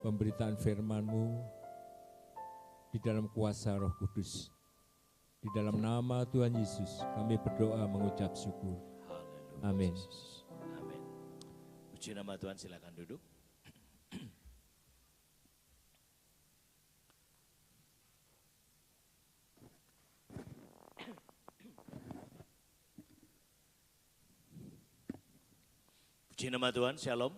pemberitaan firman-Mu di dalam kuasa Roh Kudus. Di dalam nama Tuhan Yesus kami berdoa mengucap syukur. Haleluya. Amin. Amin. Puji nama Tuhan, silakan duduk. Puji nama Tuhan, shalom.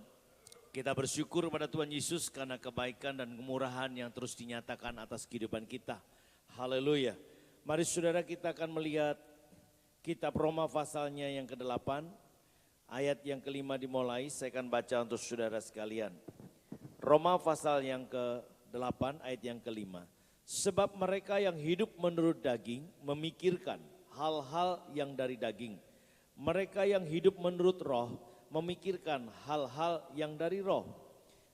Kita bersyukur pada Tuhan Yesus karena kebaikan dan kemurahan yang terus dinyatakan atas kehidupan kita. Haleluya. Mari saudara, kita akan melihat kitab Roma pasalnya yang ke-8, ayat yang ke-5 dimulai. Saya akan baca untuk saudara sekalian. Roma pasal yang ke-8 ayat yang ke-5. Sebab mereka yang hidup menurut daging memikirkan hal-hal yang dari daging. Mereka yang hidup menurut roh memikirkan hal-hal yang dari roh.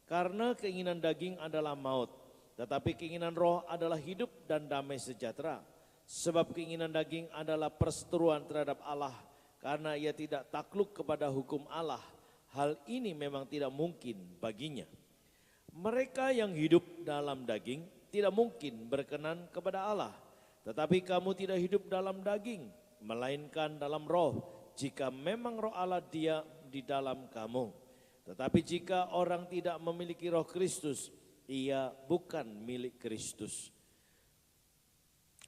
Karena keinginan daging adalah maut, tetapi keinginan roh adalah hidup dan damai sejahtera. Sebab keinginan daging adalah perseteruan terhadap Allah, karena ia tidak takluk kepada hukum Allah. Hal ini memang tidak mungkin baginya. Mereka yang hidup dalam daging tidak mungkin berkenan kepada Allah. Tetapi kamu tidak hidup dalam daging, melainkan dalam roh, jika memang roh Allah dia di dalam kamu. Tetapi jika orang tidak memiliki roh Kristus, ia bukan milik Kristus.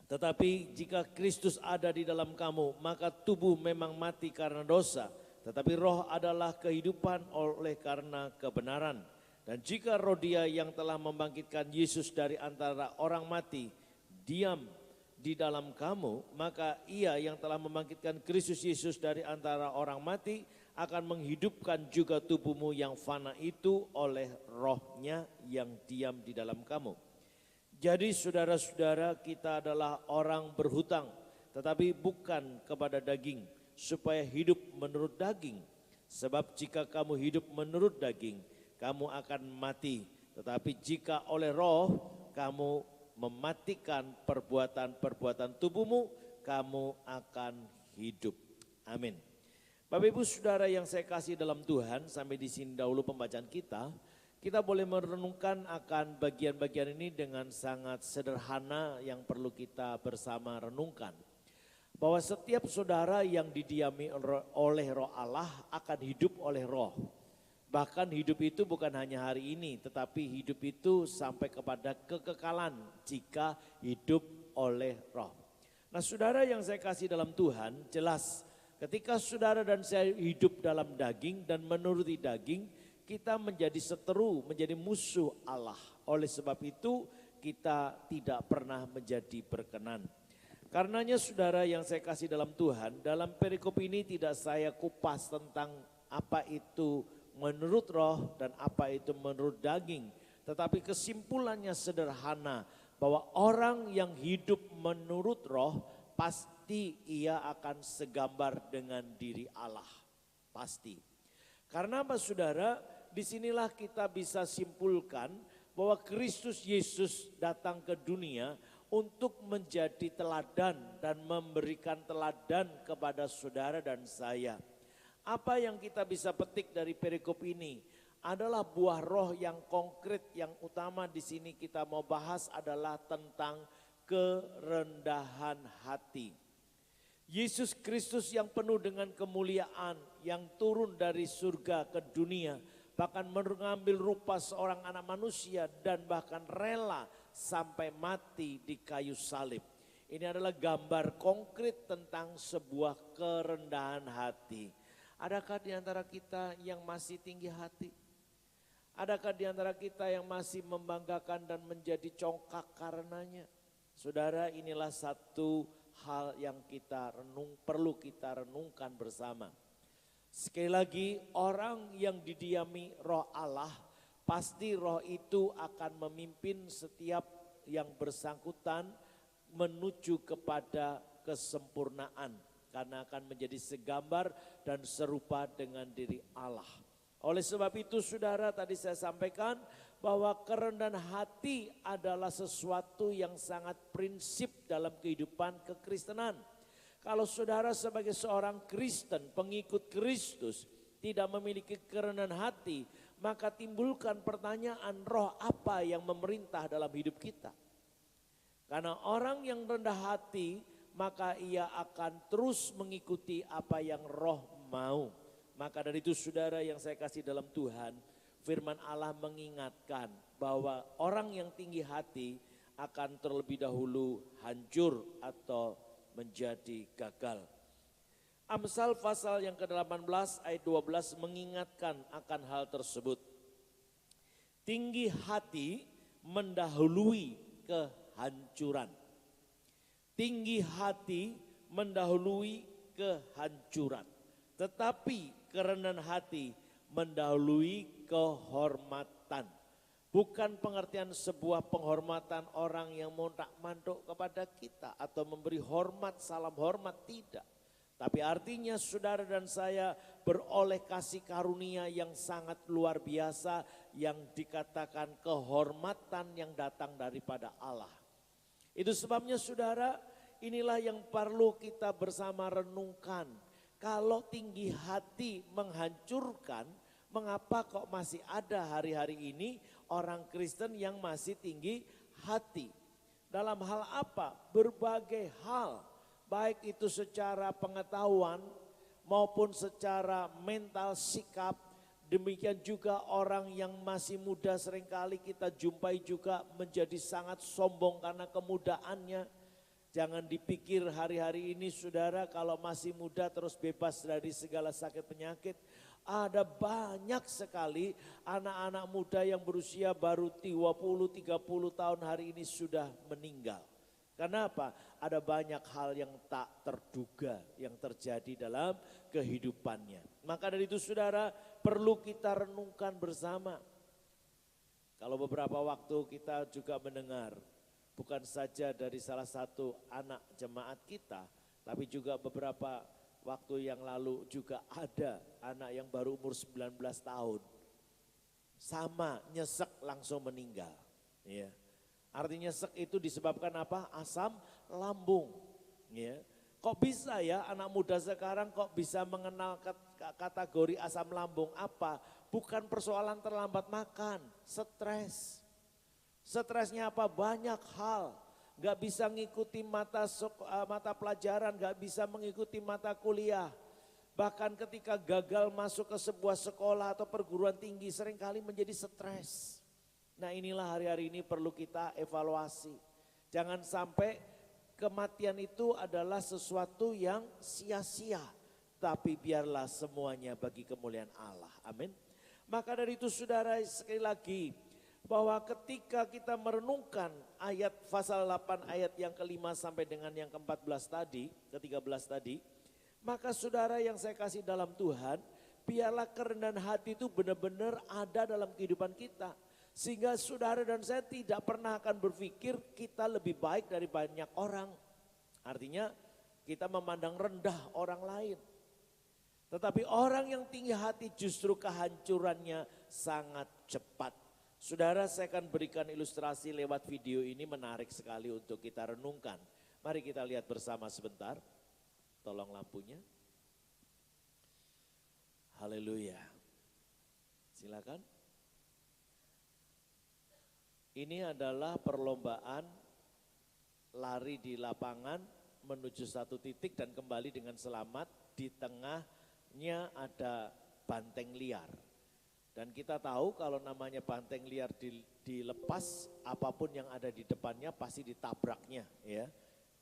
Tetapi jika Kristus ada di dalam kamu, maka tubuh memang mati karena dosa, tetapi roh adalah kehidupan oleh karena kebenaran. Dan jika roh dia yang telah membangkitkan Yesus dari antara orang mati diam di dalam kamu, maka ia yang telah membangkitkan Kristus Yesus dari antara orang mati akan menghidupkan juga tubuhmu yang fana itu oleh rohnya yang diam di dalam kamu. Jadi saudara-saudara, kita adalah orang berhutang, tetapi bukan kepada daging, supaya hidup menurut daging. Sebab jika kamu hidup menurut daging, kamu akan mati. Tetapi jika oleh roh kamu mematikan perbuatan-perbuatan tubuhmu, kamu akan hidup. Amin. Bapak Ibu Saudara yang saya kasih dalam Tuhan, sampai di sini dahulu pembacaan kita. Kita boleh merenungkan akan bagian-bagian ini dengan sangat sederhana yang perlu kita bersama renungkan. Bahwa setiap saudara yang didiami oleh roh Allah akan hidup oleh roh. Bahkan hidup itu bukan hanya hari ini, tetapi hidup itu sampai kepada kekekalan jika hidup oleh roh. Nah saudara yang saya kasih dalam Tuhan, jelas ketika saudara dan saya hidup dalam daging dan menuruti daging, kita menjadi seteru, menjadi musuh Allah. Oleh sebab itu kita tidak pernah menjadi berkenan. Karenanya saudara yang saya kasih dalam Tuhan, dalam perikop ini tidak saya kupas tentang apa itu menurut roh dan apa itu menurut daging. Tetapi kesimpulannya sederhana, bahwa orang yang hidup menurut roh pasti ia akan segambar dengan diri Allah. Pasti. Karena apa saudara, disinilah kita bisa simpulkan bahwa Kristus Yesus datang ke dunia untuk menjadi teladan dan memberikan teladan kepada saudara dan saya. Apa yang kita bisa petik dari perikop ini adalah buah roh yang konkret. Yang utama di sini kita mau bahas adalah tentang kerendahan hati. Yesus Kristus yang penuh dengan kemuliaan, yang turun dari surga ke dunia, bahkan mengambil rupa seorang anak manusia dan bahkan rela sampai mati di kayu salib. Ini adalah gambar konkret tentang sebuah kerendahan hati. Adakah di antara kita yang masih tinggi hati? Adakah di antara kita yang masih membanggakan dan menjadi congkak karenanya? Saudara, inilah satu hal yang perlu kita renungkan bersama. Sekali lagi, orang yang didiami roh Allah, pasti roh itu akan memimpin setiap yang bersangkutan menuju kepada kesempurnaan. Karena akan menjadi segambar dan serupa dengan diri Allah. Oleh sebab itu saudara, tadi saya sampaikan bahwa kerendahan hati adalah sesuatu yang sangat prinsip dalam kehidupan kekristenan. Kalau saudara sebagai seorang Kristen, pengikut Kristus, tidak memiliki kerendahan hati, maka timbulkan pertanyaan, roh apa yang memerintah dalam hidup kita? Karena orang yang rendah hati, maka ia akan terus mengikuti apa yang roh mau. Maka dari itu saudara yang saya kasih dalam Tuhan, firman Allah mengingatkan bahwa orang yang tinggi hati akan terlebih dahulu hancur atau menjadi gagal. Amsal pasal yang ke-18 ayat 12 mengingatkan akan hal tersebut. Tinggi hati mendahului kehancuran. Tinggi hati mendahului kehancuran. Tetapi kerendahan hati mendahului kehormatan. Bukan pengertian sebuah penghormatan orang yang montak-mantuk kepada kita atau memberi hormat, salam hormat, tidak. Tapi artinya saudara dan saya beroleh kasih karunia yang sangat luar biasa yang dikatakan kehormatan yang datang daripada Allah. Itu sebabnya saudara, inilah yang perlu kita bersama renungkan. Kalau tinggi hati menghancurkan, mengapa kok masih ada hari-hari ini orang Kristen yang masih tinggi hati? Dalam hal apa? Berbagai hal. Baik itu secara pengetahuan maupun secara mental sikap. Demikian juga orang yang masih muda seringkali kita jumpai juga menjadi sangat sombong karena kemudaannya. Jangan dipikir hari-hari ini saudara kalau masih muda terus bebas dari segala sakit penyakit. Ada banyak sekali anak-anak muda yang berusia baru 20-30 tahun hari ini sudah meninggal. Kenapa? Ada banyak hal yang tak terduga yang terjadi dalam kehidupannya. Maka dari itu saudara perlu kita renungkan bersama. Kalau beberapa waktu kita juga mendengar, bukan saja dari salah satu anak jemaat kita, tapi juga beberapa waktu yang lalu juga ada anak yang baru umur 19 tahun. Sama nyesek langsung meninggal. Ya. Artinya nyesek itu disebabkan apa? Asam lambung. Ya. Kok bisa ya anak muda sekarang kok bisa mengenal kategori asam lambung? Apa? Bukan persoalan terlambat makan, stres. Stresnya apa? Banyak hal. Gak bisa ngikuti mata pelajaran, gak bisa mengikuti mata kuliah. Bahkan ketika gagal masuk ke sebuah sekolah atau perguruan tinggi seringkali menjadi stres. Nah inilah hari-hari ini perlu kita evaluasi. Jangan sampai kematian itu adalah sesuatu yang sia-sia. Tapi biarlah semuanya bagi kemuliaan Allah. Amin. Maka dari itu saudara sekali lagi. Bahwa ketika kita merenungkan ayat pasal 8 ayat yang ke-5 sampai dengan yang ke-14 tadi, ke-13 tadi. Maka saudara yang saya kasih dalam Tuhan, biarlah kerendahan hati itu benar-benar ada dalam kehidupan kita. Sehingga saudara dan saya tidak pernah akan berpikir kita lebih baik dari banyak orang. Artinya kita memandang rendah orang lain. Tetapi orang yang tinggi hati justru kehancurannya sangat cepat. Saudara saya akan berikan ilustrasi lewat video ini menarik sekali untuk kita renungkan. Mari kita lihat bersama sebentar. Tolong lampunya. Haleluya. Silakan. Ini adalah perlombaan lari di lapangan menuju satu titik dan kembali dengan selamat. Di tengahnya ada banteng liar. Dan kita tahu kalau namanya banteng liar dilepas, apapun yang ada di depannya pasti ditabraknya, ya,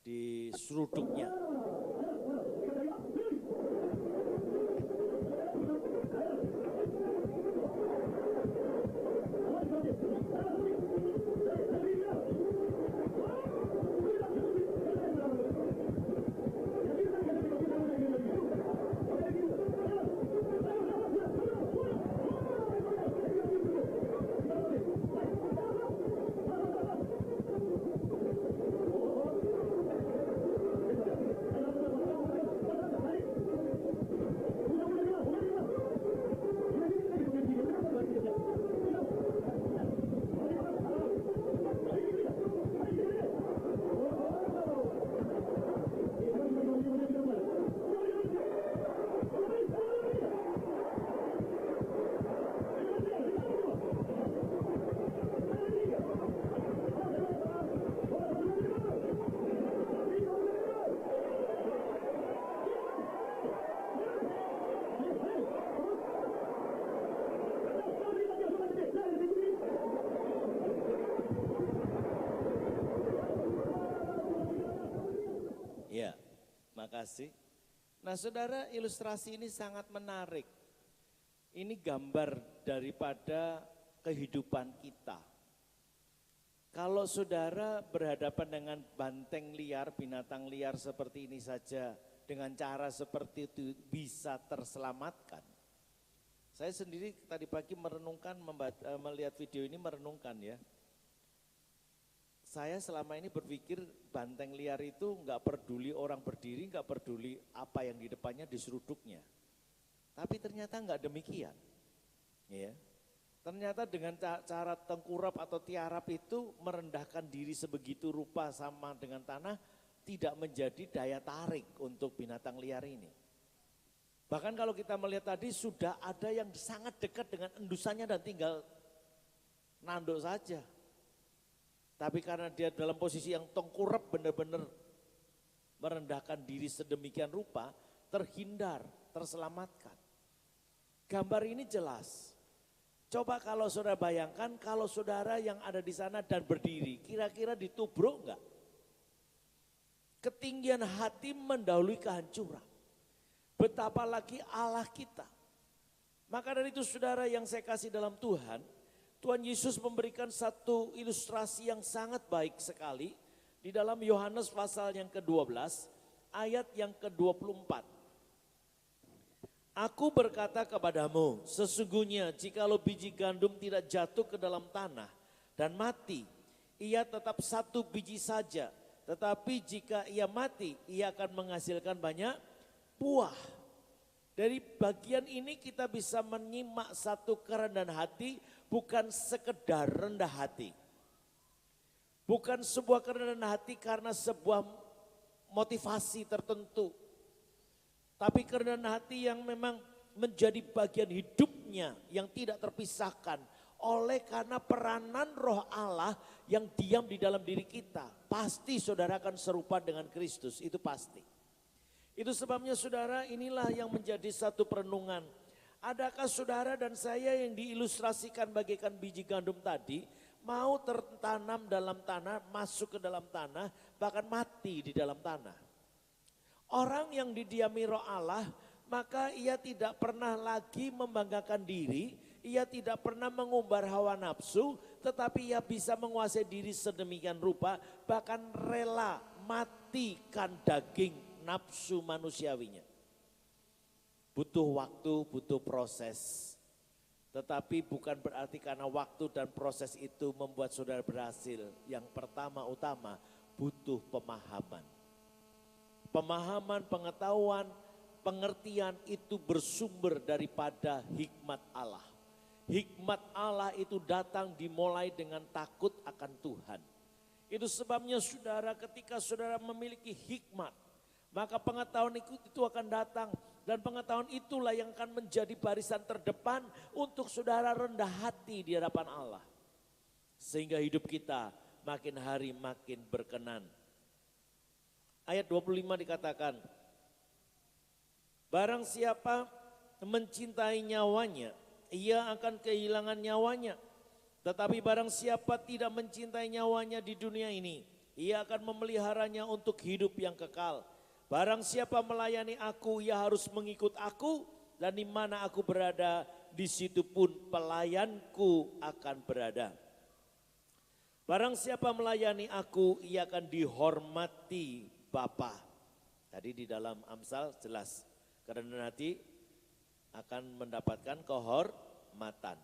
diseruduknya. Terima kasih. Nah saudara, ilustrasi ini sangat menarik. Ini gambar daripada kehidupan kita. Kalau saudara berhadapan dengan banteng liar, binatang liar seperti ini saja, dengan cara seperti itu bisa terselamatkan. Saya sendiri tadi pagi merenungkan, melihat video ini merenungkan ya. Saya selama ini berpikir banteng liar itu nggak peduli orang berdiri, nggak peduli apa yang di depannya diseruduknya. Tapi ternyata nggak demikian. Ya. Ternyata dengan cara tengkurap atau tiarap itu merendahkan diri sebegitu rupa sama dengan tanah, tidak menjadi daya tarik untuk binatang liar ini. Bahkan kalau kita melihat tadi sudah ada yang sangat dekat dengan endusannya dan tinggal nanduk saja. Tapi karena dia dalam posisi yang tengkurap benar-benar merendahkan diri sedemikian rupa, terhindar, terselamatkan. Gambar ini jelas. Coba kalau saudara bayangkan kalau saudara yang ada di sana dan berdiri, kira-kira ditubruk enggak? Ketinggian hati mendahului kehancuran. Betapa lagi Allah kita. Maka dari itu saudara yang saya kasih dalam Tuhan, Tuhan Yesus memberikan satu ilustrasi yang sangat baik sekali di dalam Yohanes pasal yang ke-12 ayat yang ke-24. Aku berkata kepadamu, sesungguhnya jikalau biji gandum tidak jatuh ke dalam tanah dan mati, ia tetap satu biji saja. Tetapi jika ia mati, ia akan menghasilkan banyak buah. Dari bagian ini kita bisa menyimak satu kerendahan hati, bukan sekedar rendah hati. Bukan sebuah kerendahan hati karena sebuah motivasi tertentu. Tapi kerendahan hati yang memang menjadi bagian hidupnya yang tidak terpisahkan. Oleh karena peranan roh Allah yang diam di dalam diri kita. Pasti saudara akan serupa dengan Kristus, itu pasti. Itu sebabnya saudara, inilah yang menjadi satu perenungan. Adakah saudara dan saya yang diilustrasikan bagaikan biji gandum tadi, mau tertanam dalam tanah, masuk ke dalam tanah, bahkan mati di dalam tanah. Orang yang didiami roh Allah, maka ia tidak pernah lagi membanggakan diri, ia tidak pernah mengumbar hawa nafsu, tetapi ia bisa menguasai diri sedemikian rupa, bahkan rela matikan daging nafsu manusiawinya. Butuh waktu, butuh proses. Tetapi bukan berarti karena waktu dan proses itu membuat saudara berhasil. Yang pertama-utama butuh pemahaman. Pemahaman, pengetahuan, pengertian itu bersumber daripada hikmat Allah. Hikmat Allah itu datang dimulai dengan takut akan Tuhan. Itu sebabnya saudara, ketika saudara memiliki hikmat, maka pengetahuan itu akan datang. Dan pengetahuan itulah yang akan menjadi barisan terdepan untuk saudara rendah hati di hadapan Allah. Sehingga hidup kita makin hari makin berkenan. Ayat 25 dikatakan, barang siapa mencintai nyawanya, ia akan kehilangan nyawanya. Tetapi barang siapa tidak mencintai nyawanya di dunia ini, ia akan memeliharanya untuk hidup yang kekal. Barang siapa melayani aku, ia harus mengikut aku, dan di mana aku berada, di situ pun pelayanku akan berada. Barang siapa melayani aku, ia akan dihormati Bapa. Tadi di dalam Amsal jelas, kerendahan hati akan mendapatkan kehormatan.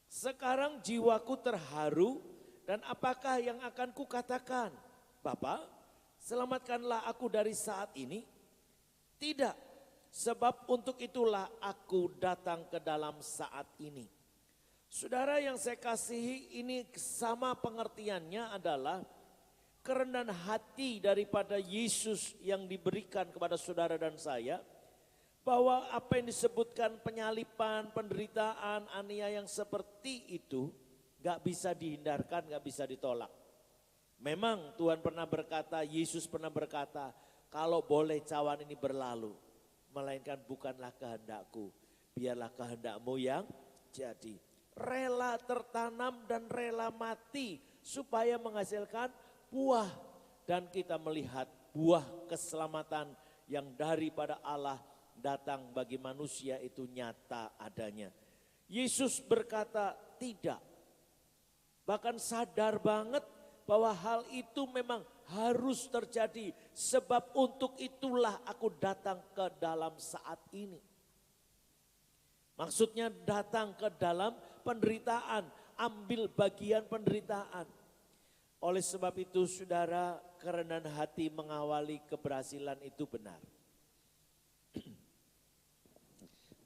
Sekarang jiwaku terharu, dan apakah yang akan kukatakan? Bapa, selamatkanlah aku dari saat ini. Tidak, sebab untuk itulah aku datang ke dalam saat ini. Saudara yang saya kasihi, ini sama pengertiannya adalah kerendahan hati daripada Yesus yang diberikan kepada saudara dan saya. Bahwa apa yang disebutkan penyalipan, penderitaan, aniaya yang seperti itu gak bisa dihindarkan, gak bisa ditolak. Memang Tuhan pernah berkata, Yesus pernah berkata, kalau boleh cawan ini berlalu, melainkan bukanlah kehendakku, biarlah kehendakmu yang jadi. Rela tertanam dan rela mati supaya menghasilkan buah. Dan kita melihat buah keselamatan yang daripada Allah datang bagi manusia itu nyata adanya. Yesus berkata tidak. Bahkan sadar banget bahwa hal itu memang harus terjadi. Sebab untuk itulah aku datang ke dalam saat ini. Maksudnya datang ke dalam penderitaan, ambil bagian penderitaan. Oleh sebab itu saudara, kerendahan hati mengawali keberhasilan itu benar.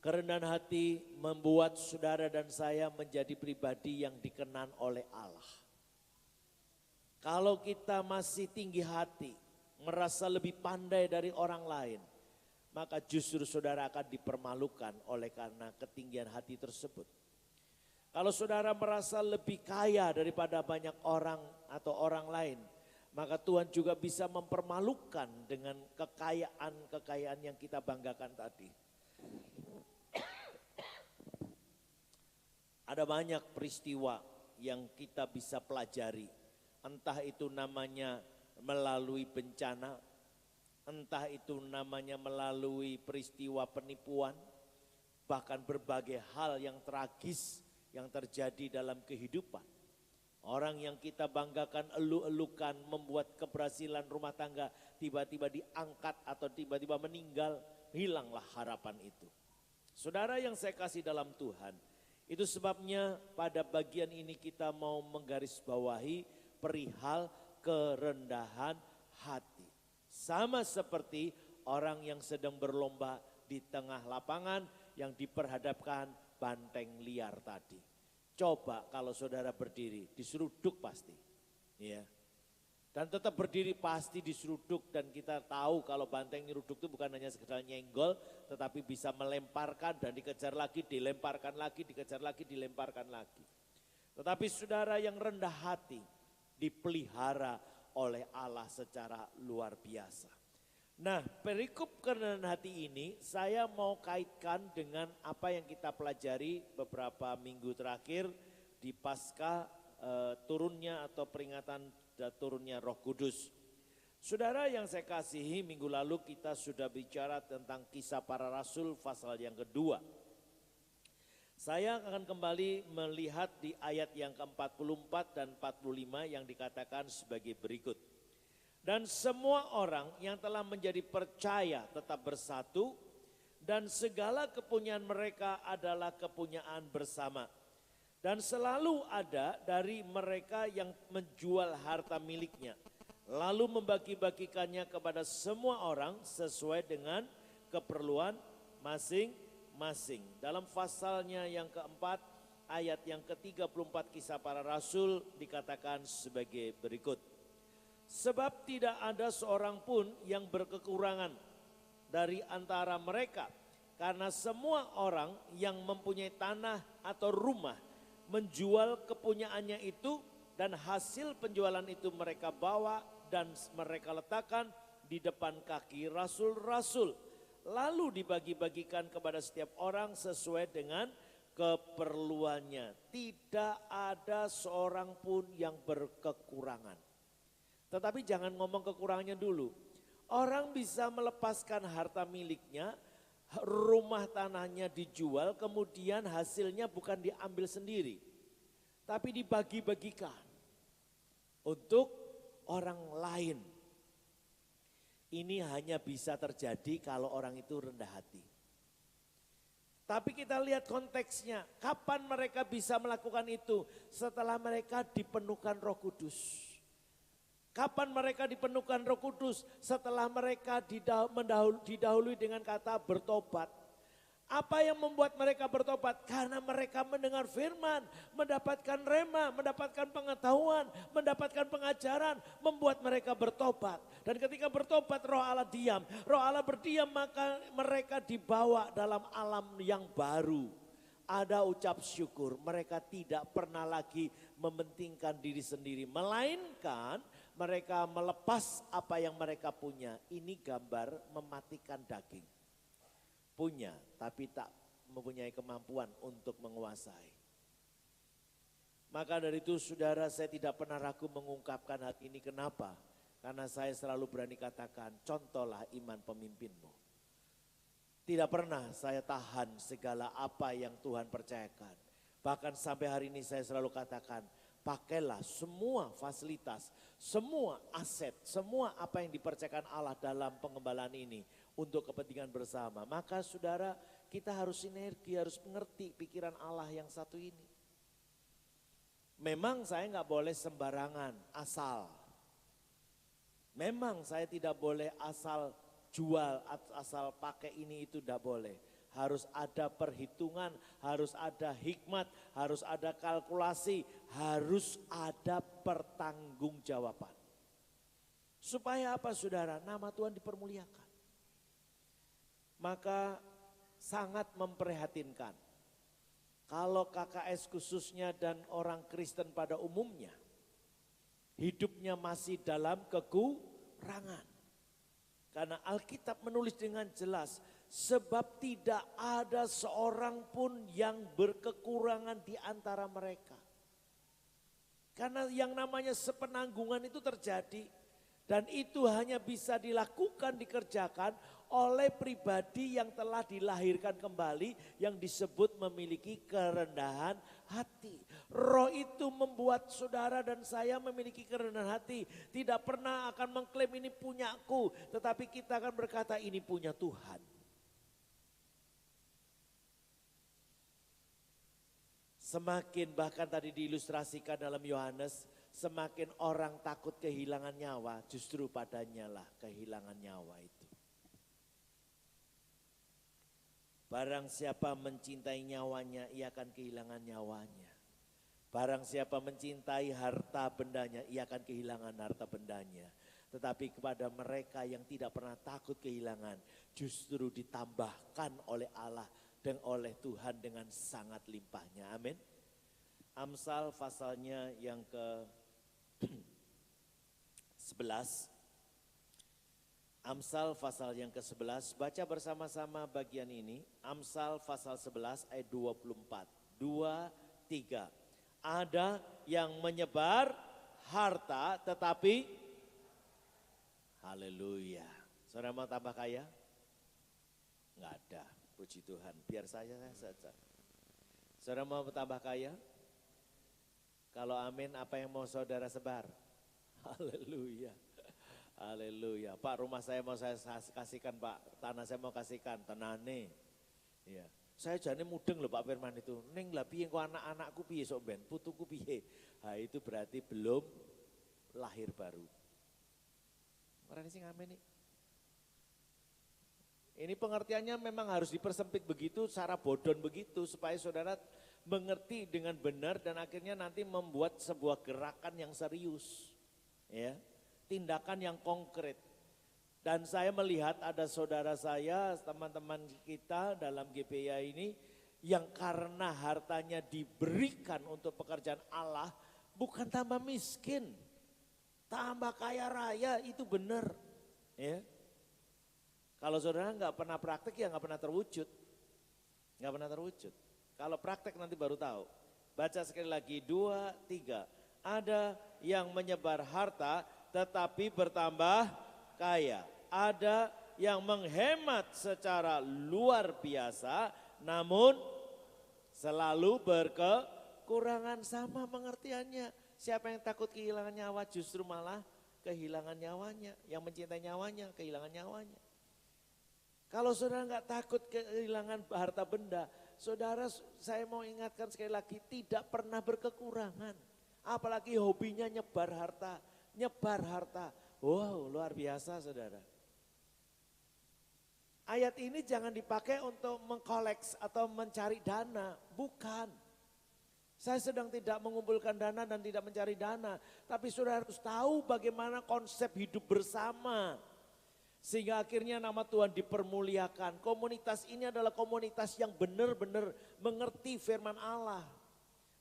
Kerendahan hati membuat saudara dan saya menjadi pribadi yang dikenan oleh Allah. Kalau kita masih tinggi hati, merasa lebih pandai dari orang lain, maka justru saudara akan dipermalukan oleh karena ketinggian hati tersebut. Kalau saudara merasa lebih kaya daripada banyak orang atau orang lain, maka Tuhan juga bisa mempermalukan dengan kekayaan yang kita banggakan tadi. Ada banyak peristiwa yang kita bisa pelajari. Entah itu namanya melalui bencana, entah itu namanya melalui peristiwa penipuan, bahkan berbagai hal yang tragis yang terjadi dalam kehidupan. Orang yang kita banggakan elu-elukan membuat keberhasilan rumah tangga tiba-tiba diangkat atau tiba-tiba meninggal, hilanglah harapan itu. Saudara yang saya kasih dalam Tuhan, itu sebabnya pada bagian ini kita mau menggarisbawahi perihal kerendahan hati. Sama seperti orang yang sedang berlomba di tengah lapangan yang diperhadapkan banteng liar tadi. Coba kalau saudara berdiri, diseruduk pasti. Ya. Dan tetap berdiri pasti diseruduk, dan kita tahu kalau banteng nyeruduk itu bukan hanya sekedar nyenggol, tetapi bisa melemparkan dan dikejar lagi, dilemparkan lagi, dikejar lagi, dilemparkan lagi. Tetapi saudara yang rendah hati dipelihara oleh Allah secara luar biasa. Nah, perikop kerendahan hati ini saya mau kaitkan dengan apa yang kita pelajari beberapa minggu terakhir di Paskah turunnya atau peringatan turunnya Roh Kudus. Saudara yang saya kasihi, minggu lalu kita sudah bicara tentang Kisah Para Rasul pasal yang kedua. Saya akan kembali melihat di ayat yang ke-44 dan 45 yang dikatakan sebagai berikut. Dan semua orang yang telah menjadi percaya tetap bersatu, dan segala kepunyaan mereka adalah kepunyaan bersama. Dan selalu ada dari mereka yang menjual harta miliknya, lalu membagi-bagikannya kepada semua orang sesuai dengan keperluan masing-masing. Dalam pasalnya yang keempat, ayat yang ke-34 Kisah Para Rasul dikatakan sebagai berikut. Sebab tidak ada seorang pun yang berkekurangan dari antara mereka, karena semua orang yang mempunyai tanah atau rumah menjual kepunyaannya itu, dan hasil penjualan itu mereka bawa dan mereka letakkan di depan kaki rasul-rasul. Lalu dibagi-bagikan kepada setiap orang sesuai dengan keperluannya. Tidak ada seorang pun yang berkekurangan. Tetapi jangan ngomong kekurangannya dulu. Orang bisa melepaskan harta miliknya, rumah tanahnya dijual, kemudian hasilnya bukan diambil sendiri, tapi dibagi-bagikan untuk orang lain. Ini hanya bisa terjadi kalau orang itu rendah hati. Tapi kita lihat konteksnya, kapan mereka bisa melakukan itu? Setelah mereka dipenuhkan Roh Kudus. Kapan mereka dipenuhkan Roh Kudus? Setelah mereka didahului dengan kata bertobat. Apa yang membuat mereka bertobat? Karena mereka mendengar firman, mendapatkan rema, mendapatkan pengetahuan, mendapatkan pengajaran, membuat mereka bertobat. Dan ketika bertobat, Roh Allah diam. Roh Allah berdiam, maka mereka dibawa dalam alam yang baru. Ada ucap syukur, mereka tidak pernah lagi mementingkan diri sendiri, melainkan mereka melepas apa yang mereka punya. Ini gambar mematikan daging. Punya tapi tak mempunyai kemampuan untuk menguasai. Maka dari itu saudara, saya tidak pernah ragu mengungkapkan hal ini. Kenapa? Karena saya selalu berani katakan, contohlah iman pemimpinmu. Tidak pernah saya tahan segala apa yang Tuhan percayakan. Bahkan sampai hari ini saya selalu katakan, pakailah semua fasilitas, semua aset, semua apa yang dipercayakan Allah dalam pengembalaan ini untuk kepentingan bersama. Maka saudara, kita harus sinergi, harus mengerti pikiran Allah yang satu ini. Memang saya nggak boleh sembarangan, asal. Memang saya tidak boleh asal jual, asal pakai ini itu tidak boleh. Harus ada perhitungan, harus ada hikmat, harus ada kalkulasi, harus ada pertanggungjawaban. Supaya apa saudara? Nama Tuhan dipermuliakan. Maka sangat memprihatinkan. Kalau KKS khususnya dan orang Kristen pada umumnya, hidupnya masih dalam kekurangan. Karena Alkitab menulis dengan jelas, sebab tidak ada seorang pun yang berkekurangan di antara mereka. Karena yang namanya sepenanggungan itu terjadi, dan itu hanya bisa dilakukan, dikerjakan oleh pribadi yang telah dilahirkan kembali, yang disebut memiliki kerendahan hati. Roh itu membuat saudara dan saya memiliki kerendahan hati. Tidak pernah akan mengklaim ini punyaku, tetapi kita akan berkata ini punya Tuhan. Semakin bahkan tadi diilustrasikan dalam Yohanes, semakin orang takut kehilangan nyawa, justru padanya lah kehilangan nyawa itu. Barang siapa mencintai nyawanya, ia akan kehilangan nyawanya. Barang siapa mencintai harta bendanya, ia akan kehilangan harta bendanya. Tetapi kepada mereka yang tidak pernah takut kehilangan, justru ditambahkan oleh Allah dan oleh Tuhan dengan sangat limpahnya. Amin. Amsal pasalnya yang ke-11. Amsal pasal yang ke-11, baca bersama-sama bagian ini. Amsal pasal 11 ayat 24. 2, 3. Ada yang menyebar harta tetapi, haleluya. Saudara mau tambah kaya? Enggak ada, puji Tuhan. Biar saya saja. Saudara mau tambah kaya? Kalau amin, apa yang mau saudara sebar? Haleluya. Haleluya. Pak, rumah saya mau saya kasihkan, Pak. Tanah saya mau kasihkan, tenane. Ya. Saya jane mudeng loh Pak Firman itu. Ning lah piye kok anak-anakku piye sok ben, putuku piye. Nah, itu berarti belum lahir baru. Orang sing amin nih. Ini pengertiannya memang harus dipersempit begitu, secara bodon begitu supaya saudara mengerti dengan benar dan akhirnya nanti membuat sebuah gerakan yang serius. Ya. Tindakan yang konkret. Dan saya melihat ada saudara saya, teman-teman kita dalam GPA ini, yang karena hartanya diberikan untuk pekerjaan Allah, bukan tambah miskin, tambah kaya raya, itu benar. Ya. Kalau saudara nggak pernah praktek ya nggak pernah terwujud. Nggak pernah terwujud. Kalau praktek nanti baru tahu. Baca sekali lagi, 2, 3. Ada yang menyebar harta, tetapi bertambah kaya. Ada yang menghemat secara luar biasa, namun selalu berkekurangan. Sama pengertiannya. Siapa yang takut kehilangan nyawa justru malah kehilangan nyawanya. Yang mencintai nyawanya, kehilangan nyawanya. Kalau saudara nggak takut kehilangan harta benda, saudara saya mau ingatkan sekali lagi, tidak pernah berkekurangan. Apalagi hobinya nyebar harta. Nyebar harta. Wow, luar biasa saudara. Ayat ini jangan dipakai untuk mengkoleks atau mencari dana. Bukan. Saya sedang tidak mengumpulkan dana dan tidak mencari dana. Tapi saudara harus tahu bagaimana konsep hidup bersama. Sehingga akhirnya nama Tuhan dipermuliakan. Komunitas ini adalah komunitas yang benar-benar mengerti firman Allah.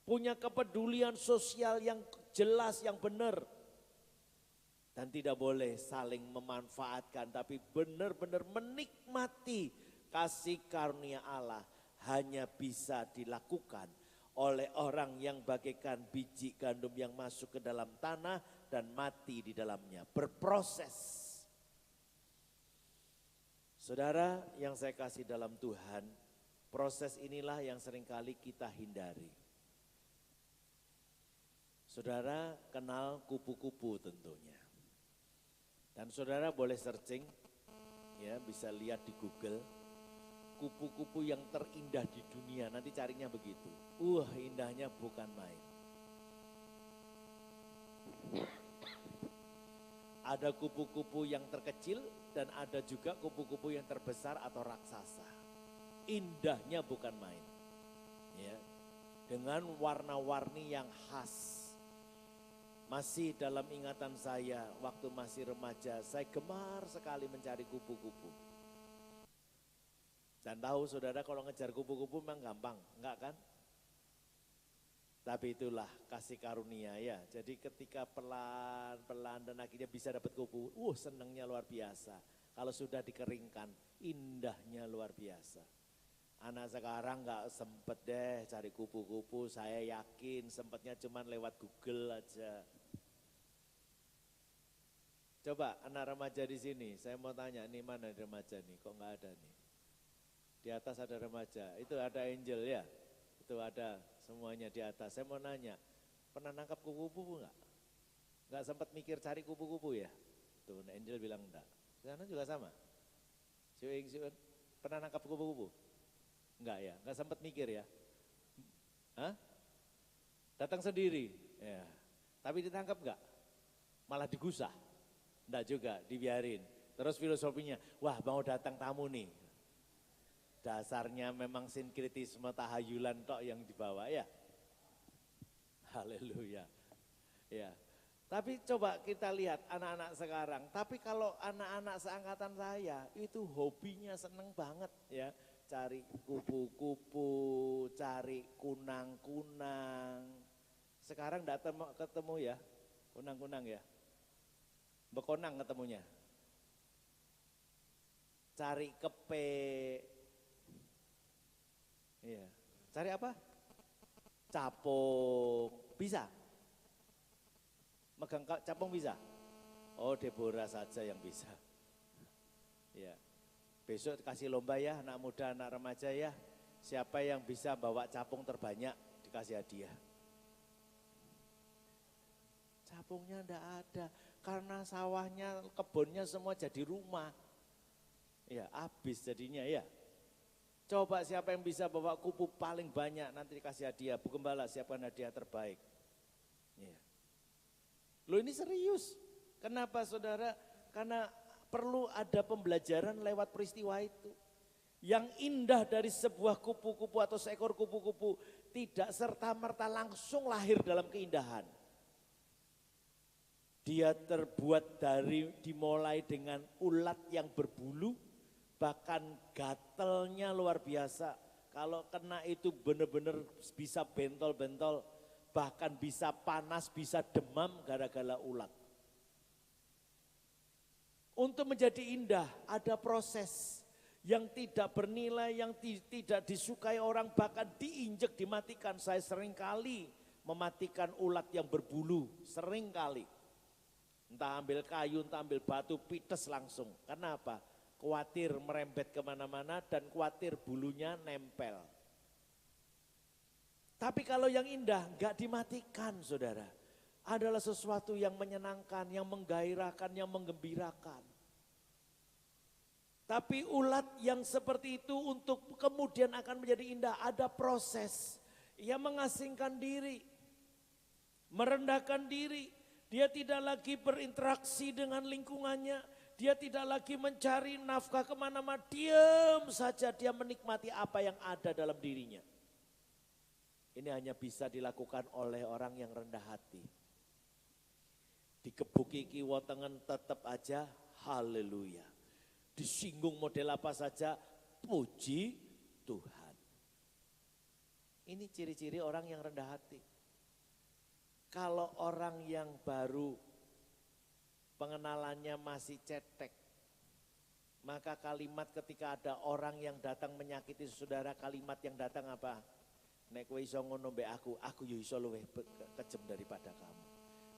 Punya kepedulian sosial yang jelas, yang benar. Dan tidak boleh saling memanfaatkan, tapi benar-benar menikmati kasih karunia Allah hanya bisa dilakukan oleh orang yang bagaikan biji gandum yang masuk ke dalam tanah dan mati di dalamnya. Berproses. Saudara yang saya kasih dalam Tuhan, proses inilah yang seringkali kita hindari. Saudara kenal kupu-kupu tentunya. Dan saudara boleh searching, ya bisa lihat di Google, kupu-kupu yang terindah di dunia, nanti carinya begitu. Indahnya bukan main. Ada kupu-kupu yang terkecil dan ada juga kupu-kupu yang terbesar atau raksasa. Indahnya bukan main. Ya. Dengan warna-warni yang khas. Masih dalam ingatan saya waktu masih remaja, saya gemar sekali mencari kupu-kupu. Dan tahu saudara kalau ngejar kupu-kupu memang gampang, enggak kan? Tapi itulah kasih karunia ya. Jadi ketika pelan-pelan dan akhirnya bisa dapat kupu, senangnya luar biasa. Kalau sudah dikeringkan, indahnya luar biasa. Anak sekarang enggak sempet deh cari kupu-kupu, saya yakin sempetnya cuman lewat Google aja. Coba anak remaja di sini, saya mau tanya, nih mana remaja nih, kok enggak ada nih? Di atas ada remaja, itu ada Angel ya, itu ada semuanya di atas. Saya mau nanya, pernah nangkap kupu-kupu enggak? Enggak sempat mikir cari kupu-kupu ya? Tuh Angel bilang enggak, sana juga sama. Siuing, pernah nangkap kupu-kupu? Enggak ya, enggak sempat mikir ya? Hah? Datang sendiri, ya. Tapi ditangkap enggak? Malah digusah? Enggak juga, dibiarin. Terus filosofinya, wah mau datang tamu nih. Dasarnya memang sinkritisme tahayulan tok yang dibawa ya. Haleluya. Ya. Tapi coba kita lihat anak-anak sekarang. Tapi kalau anak-anak seangkatan saya itu hobinya seneng banget ya. Cari kupu-kupu, cari kunang-kunang. Sekarang enggak ketemu ya, kunang-kunang ya. Bekonang ketemunya. Cari kepe. Iya. Cari apa? Capung. Bisa? Megang capung bisa? Oh, Deborah saja yang bisa. Ya. Besok kasih lomba ya, anak muda, anak remaja ya. Siapa yang bisa bawa capung terbanyak dikasih hadiah. Capungnya enggak ada. Karena sawahnya, kebunnya semua jadi rumah. Ya, habis jadinya ya. Coba siapa yang bisa bawa kupu paling banyak nanti dikasih hadiah. Bu Gembala siapkan hadiah terbaik. Ya. Loh ini serius. Kenapa saudara? Karena perlu ada pembelajaran lewat peristiwa itu. Yang indah dari sebuah kupu-kupu atau seekor kupu-kupu tidak serta-merta langsung lahir dalam keindahan. Dia terbuat dimulai dengan ulat yang berbulu, bahkan gatelnya luar biasa. Kalau kena itu benar-benar bisa bentol-bentol, bahkan bisa panas, bisa demam gara-gara ulat. Untuk menjadi indah ada proses yang tidak bernilai, yang tidak disukai orang, bahkan diinjek, dimatikan. Saya sering kali mematikan ulat yang berbulu, sering kali. Entah ambil kayu, entah ambil batu, pites langsung. Karena apa? Khawatir merembet kemana-mana dan khawatir bulunya nempel. Tapi kalau yang indah enggak dimatikan saudara. Adalah sesuatu yang menyenangkan, yang menggairahkan, yang menggembirakan. Tapi ulat yang seperti itu untuk kemudian akan menjadi indah, ada proses. Ia mengasingkan diri, merendahkan diri. Dia tidak lagi berinteraksi dengan lingkungannya. Dia tidak lagi mencari nafkah kemana-mana. Diam saja dia menikmati apa yang ada dalam dirinya. Ini hanya bisa dilakukan oleh orang yang rendah hati. Dikebuki kiwa tengen tetap aja haleluya. Disinggung model apa saja puji Tuhan. Ini ciri-ciri orang yang rendah hati. Kalau orang yang baru pengenalannya masih cetek, maka kalimat ketika ada orang yang datang menyakiti saudara, kalimat yang datang apa? nek kowe iso ngono mbek aku yo iso luwih kejem daripada kamu.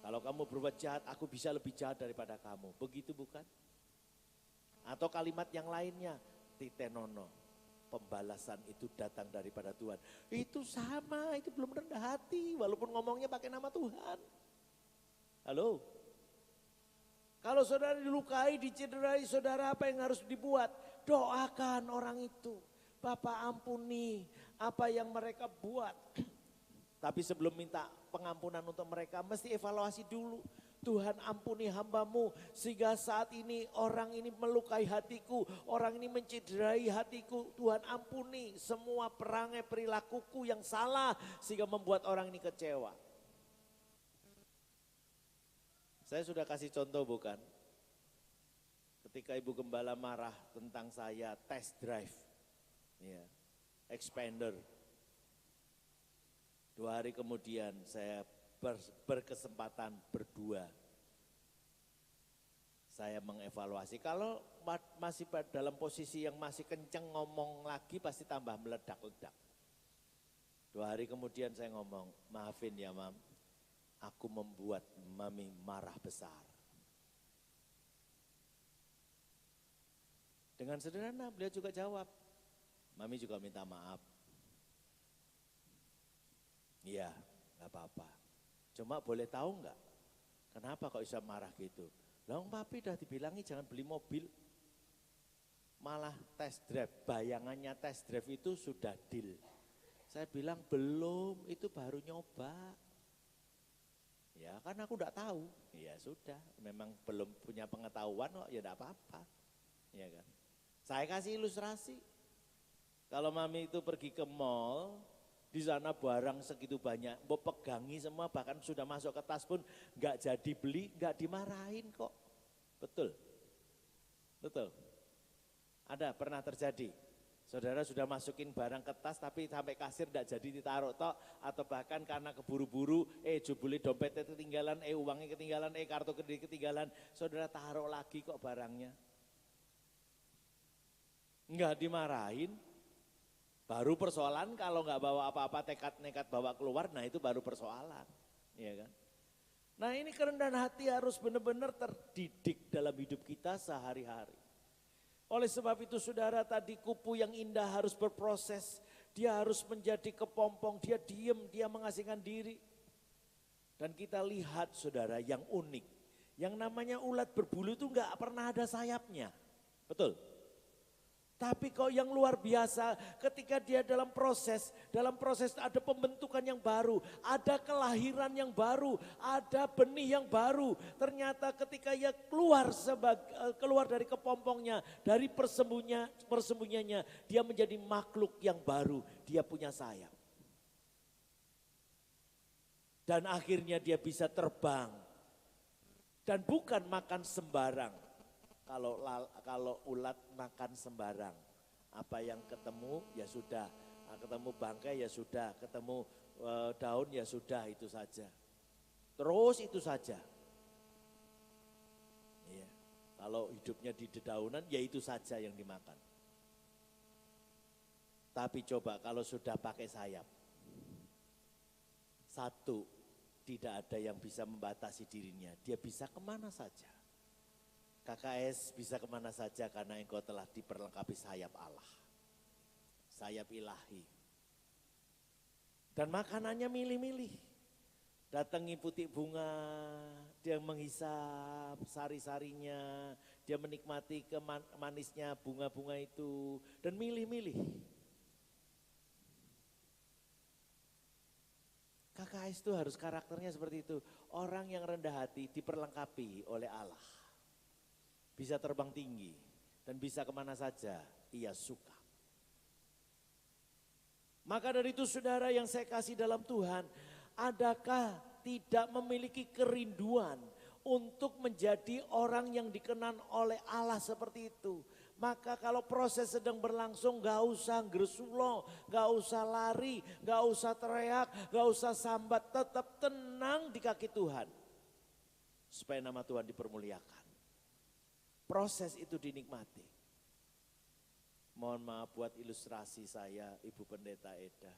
Kalau kamu berbuat jahat, aku bisa lebih jahat daripada kamu. Begitu bukan? Atau kalimat yang lainnya, titenono, pembalasan itu datang daripada Tuhan. Itu sama, itu belum rendah hati, walaupun ngomongnya pakai nama Tuhan. Halo? Kalau saudara dilukai, dicederai, saudara apa yang harus dibuat? Doakan orang itu. Bapak ampuni apa yang mereka buat. Tapi sebelum minta pengampunan untuk mereka, mesti evaluasi dulu. Tuhan ampuni hambamu sehingga saat ini orang ini melukai hatiku, orang ini mencederai hatiku. Tuhan ampuni semua perangai perilakuku yang salah sehingga membuat orang ini kecewa. Saya sudah kasih contoh bukan? Ketika Ibu Gembala marah tentang saya test drive, ya, Expander. 2 hari kemudian saya berkesempatan berdua. Saya mengevaluasi, kalau masih dalam posisi yang masih kenceng ngomong lagi pasti tambah meledak-ledak. 2 hari kemudian saya ngomong, maafin ya Mam, aku membuat Mami marah besar. Dengan sederhana beliau juga jawab, Mami juga minta maaf. Iya, gak apa-apa. Cuma boleh tahu enggak, kenapa kok bisa marah gitu? Lah papi udah dibilangi jangan beli mobil, malah test drive, bayangannya test drive itu sudah deal. Saya bilang belum, itu baru nyoba. Ya kan aku enggak tahu, ya sudah, memang belum punya pengetahuan kok, ya enggak apa-apa. Ya kan? Saya kasih ilustrasi, kalau Mami itu pergi ke mall, di sana barang segitu banyak, mau pegangi semua, bahkan sudah masuk ke tas pun nggak jadi beli, nggak dimarahin kok. Betul? Betul? Ada, pernah terjadi? Saudara sudah masukin barang ke tas tapi sampai kasir nggak jadi ditaruh tok, atau bahkan karena keburu-buru, jebule dompetnya ketinggalan, uangnya ketinggalan, kartu kredit ketinggalan, saudara taruh lagi kok barangnya. Nggak dimarahin. Baru persoalan kalau nggak bawa apa-apa, nekat bawa keluar, nah itu baru persoalan, ya kan? Nah ini kerendahan hati harus benar-benar terdidik dalam hidup kita sehari-hari. Oleh sebab itu saudara, tadi kupu yang indah harus berproses, dia harus menjadi kepompong, dia diem, dia mengasingkan diri. Dan kita lihat saudara yang unik, yang namanya ulat berbulu itu nggak pernah ada sayapnya, betul? Tapi kok yang luar biasa ketika dia dalam proses ada pembentukan yang baru, ada kelahiran yang baru, ada benih yang baru. Ternyata ketika ia keluar dari kepompongnya, dari persembunyiannya, dia menjadi makhluk yang baru, dia punya sayap. Dan akhirnya dia bisa terbang. Dan bukan makan sembarang. Kalau ulat makan sembarang, apa yang ketemu ya sudah, ketemu bangkai ya sudah, ketemu daun ya sudah, itu saja. Terus itu saja. Iya. Kalau hidupnya di dedaunan ya itu saja yang dimakan. Tapi coba kalau sudah pakai sayap, satu, tidak ada yang bisa membatasi dirinya, dia bisa kemana saja. KKS bisa kemana saja karena engkau telah diperlengkapi sayap Allah. Sayap ilahi. Dan makanannya milih-milih. Datangi putik bunga, dia menghisap sari-sarinya, dia menikmati manisnya bunga-bunga itu, dan milih-milih. KKS itu harus karakternya seperti itu. Orang yang rendah hati diperlengkapi oleh Allah. Bisa terbang tinggi dan bisa kemana saja ia suka. Maka dari itu saudara yang saya kasih dalam Tuhan, adakah tidak memiliki kerinduan untuk menjadi orang yang dikenan oleh Allah seperti itu? Maka kalau proses sedang berlangsung gak usah gersulo, gak usah lari, gak usah teriak, gak usah sambat, tetap tenang di kaki Tuhan. Supaya nama Tuhan dipermuliakan. Proses itu dinikmati. Mohon maaf buat ilustrasi saya, Ibu Pendeta Eda.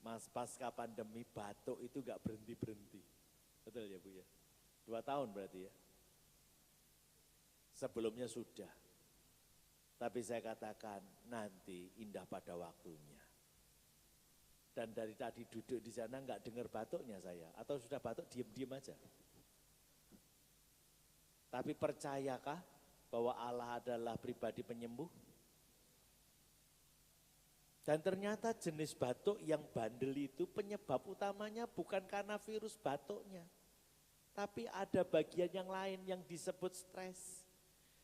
Mas, pasca pandemi batuk itu gak berhenti-berhenti. Betul ya Bu ya? 2 tahun berarti ya. Sebelumnya sudah. Tapi saya katakan nanti indah pada waktunya. Dan dari tadi duduk di sana nggak dengar batuknya saya. Atau sudah batuk diem-diem aja. Tapi percayakah bahwa Allah adalah pribadi penyembuh? Dan ternyata jenis batuk yang bandel itu penyebab utamanya bukan karena virus batuknya. Tapi ada bagian yang lain yang disebut stres.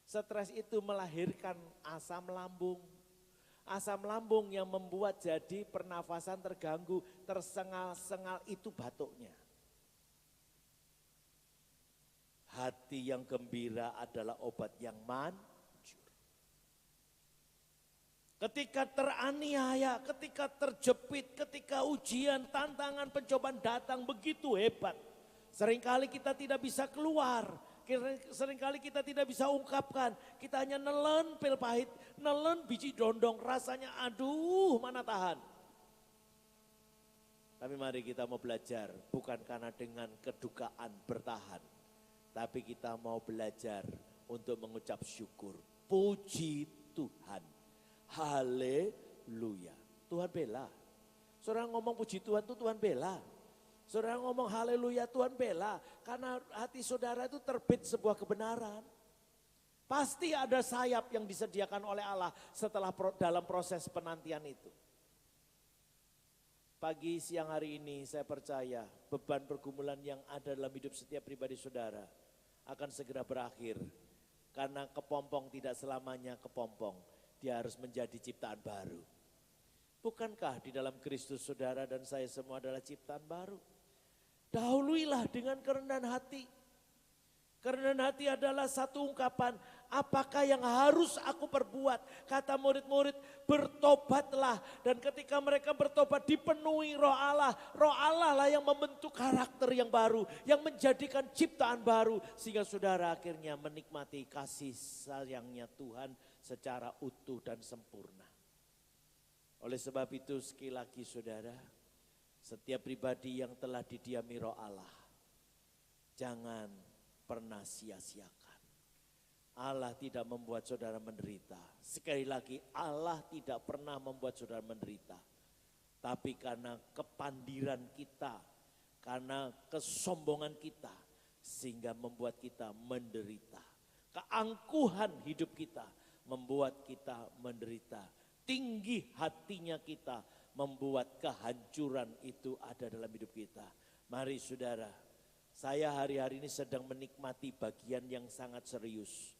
Stres itu melahirkan asam lambung. Asam lambung yang membuat jadi pernafasan terganggu, tersengal-sengal itu batuknya. Hati yang gembira adalah obat yang manjur. Ketika teraniaya, ketika terjepit, ketika ujian, tantangan, pencobaan datang begitu hebat. Seringkali kita tidak bisa keluar. Seringkali kita tidak bisa ungkapkan, kita hanya nelen pil pahit, nelen biji dondong, rasanya aduh mana tahan. Tapi mari kita mau belajar, bukan karena dengan kedukaan bertahan, tapi kita mau belajar untuk mengucap syukur, puji Tuhan, haleluya. Tuhan bela, seorang ngomong puji Tuhan itu Tuhan bela. Saudara ngomong haleluya Tuhan bela, karena hati saudara itu terbit sebuah kebenaran. Pasti ada sayap yang disediakan oleh Allah setelah dalam proses penantian itu. Pagi siang hari ini saya percaya beban pergumulan yang ada dalam hidup setiap pribadi saudara akan segera berakhir. Karena kepompong tidak selamanya kepompong, dia harus menjadi ciptaan baru. Bukankah di dalam Kristus saudara dan saya semua adalah ciptaan baru? Dahuluilah dengan kerendahan hati. Kerendahan hati adalah satu ungkapan, apakah yang harus aku perbuat? Kata murid-murid, bertobatlah. Dan ketika mereka bertobat dipenuhi roh Allah. Roh Allah lah yang membentuk karakter yang baru, yang menjadikan ciptaan baru. Sehingga saudara akhirnya menikmati kasih sayangnya Tuhan secara utuh dan sempurna. Oleh sebab itu sekali lagi saudara, setiap pribadi yang telah didiami roh Allah, jangan pernah sia-siakan. Allah tidak membuat saudara menderita. Sekali lagi, Allah tidak pernah membuat saudara menderita. Tapi karena kepandiran kita, karena kesombongan kita, sehingga membuat kita menderita. Keangkuhan hidup kita membuat kita menderita. Tinggi hatinya kita membuat kehancuran itu ada dalam hidup kita. Mari saudara, saya hari-hari ini sedang menikmati bagian yang sangat serius.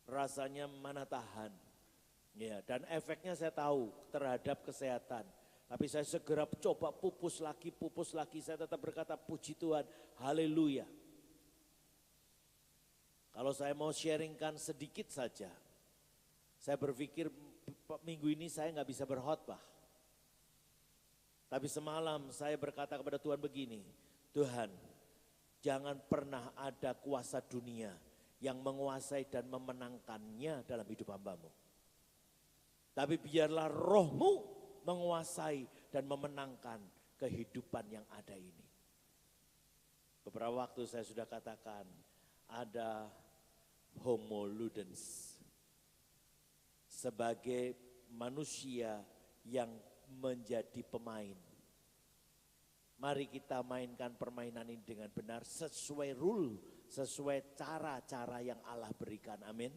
Rasanya mana tahan. Ya, dan efeknya saya tahu terhadap kesehatan. Tapi saya segera coba pupus lagi. Saya tetap berkata puji Tuhan, haleluya. Kalau saya mau sharingkan sedikit saja, saya berpikir minggu ini saya nggak bisa berkhotbah. Tapi semalam saya berkata kepada Tuhan begini, Tuhan jangan pernah ada kuasa dunia yang menguasai dan memenangkannya dalam hidup hamba-Mu. Tapi biarlah roh-Mu menguasai dan memenangkan kehidupan yang ada ini. Beberapa waktu saya sudah katakan ada homo ludens. Sebagai manusia yang menjadi pemain. Mari kita mainkan permainan ini dengan benar sesuai rule, sesuai cara-cara yang Allah berikan. Amin.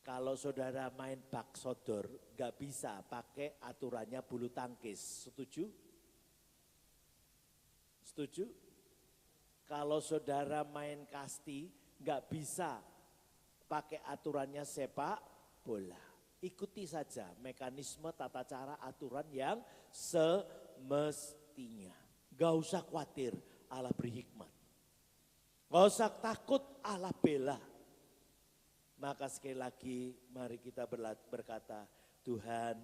Kalau saudara main bak sodor, gak bisa pakai aturannya bulu tangkis. Setuju? Setuju? Kalau saudara main kasti, gak bisa pakai aturannya sepak bola. Ikuti saja mekanisme, tata cara, aturan yang semestinya. Gak usah khawatir, Allah beri hikmat. Gak usah takut, Allah bela. Maka sekali lagi mari kita berkata, Tuhan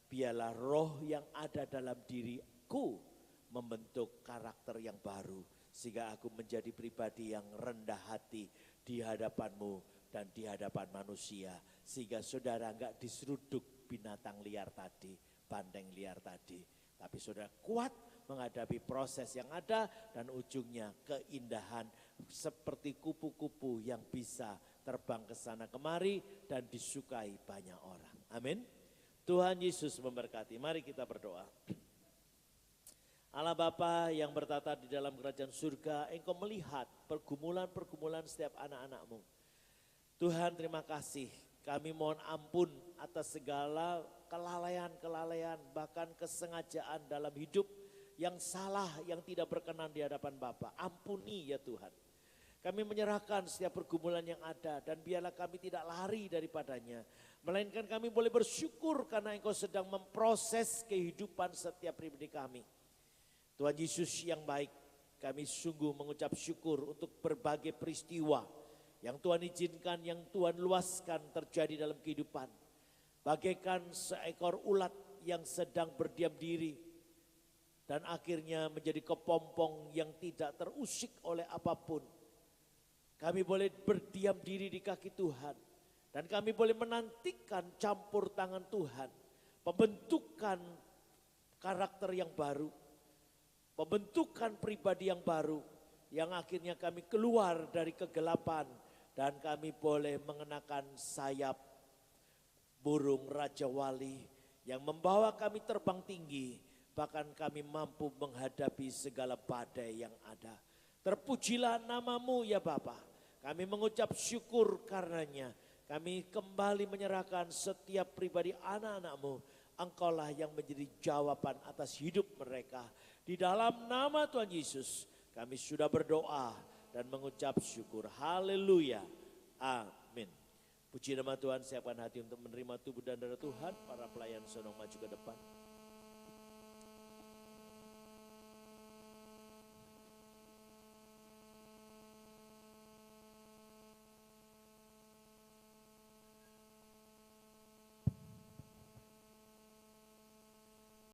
biarlah roh yang ada dalam diriku membentuk karakter yang baru. Sehingga aku menjadi pribadi yang rendah hati di hadapan-Mu dan di hadapan manusia. Sehingga saudara enggak diseruduk binatang liar tadi, banteng liar tadi. Tapi saudara kuat menghadapi proses yang ada dan ujungnya keindahan seperti kupu-kupu yang bisa terbang ke sana kemari dan disukai banyak orang. Amin. Tuhan Yesus memberkati. Mari kita berdoa. Allah Bapa yang bertata di dalam kerajaan surga, Engkau melihat pergumulan-pergumulan setiap anak-anak-Mu. Tuhan terima kasih, kami mohon ampun atas segala kelalaian-kelalaian, bahkan kesengajaan dalam hidup yang salah, yang tidak berkenan di hadapan Bapa. Ampuni ya Tuhan. Kami menyerahkan setiap pergumulan yang ada dan biarlah kami tidak lari daripadanya. Melainkan kami boleh bersyukur karena Engkau sedang memproses kehidupan setiap pribadi kami. Tuhan Yesus yang baik, kami sungguh mengucap syukur untuk berbagai peristiwa yang Tuhan izinkan, yang Tuhan luaskan terjadi dalam kehidupan. Bagaikan seekor ulat yang sedang berdiam diri dan akhirnya menjadi kepompong yang tidak terusik oleh apapun. Kami boleh berdiam diri di kaki Tuhan dan kami boleh menantikan campur tangan Tuhan, pembentukan karakter yang baru, pembentukan pribadi yang baru, yang akhirnya kami keluar dari kegelapan dan kami boleh mengenakan sayap burung Raja Wali yang membawa kami terbang tinggi, bahkan kami mampu menghadapi segala badai yang ada. Terpujilah nama-Mu ya Bapa, kami mengucap syukur karenanya. Kami kembali menyerahkan setiap pribadi anak-anak-Mu. Engkaulah yang menjadi jawaban atas hidup mereka. Di dalam nama Tuhan Yesus kami sudah berdoa dan mengucap syukur. Haleluya. Amin. Puji nama Tuhan, siapkan hati untuk menerima tubuh dan darah Tuhan. Para pelayan sonong maju ke depan.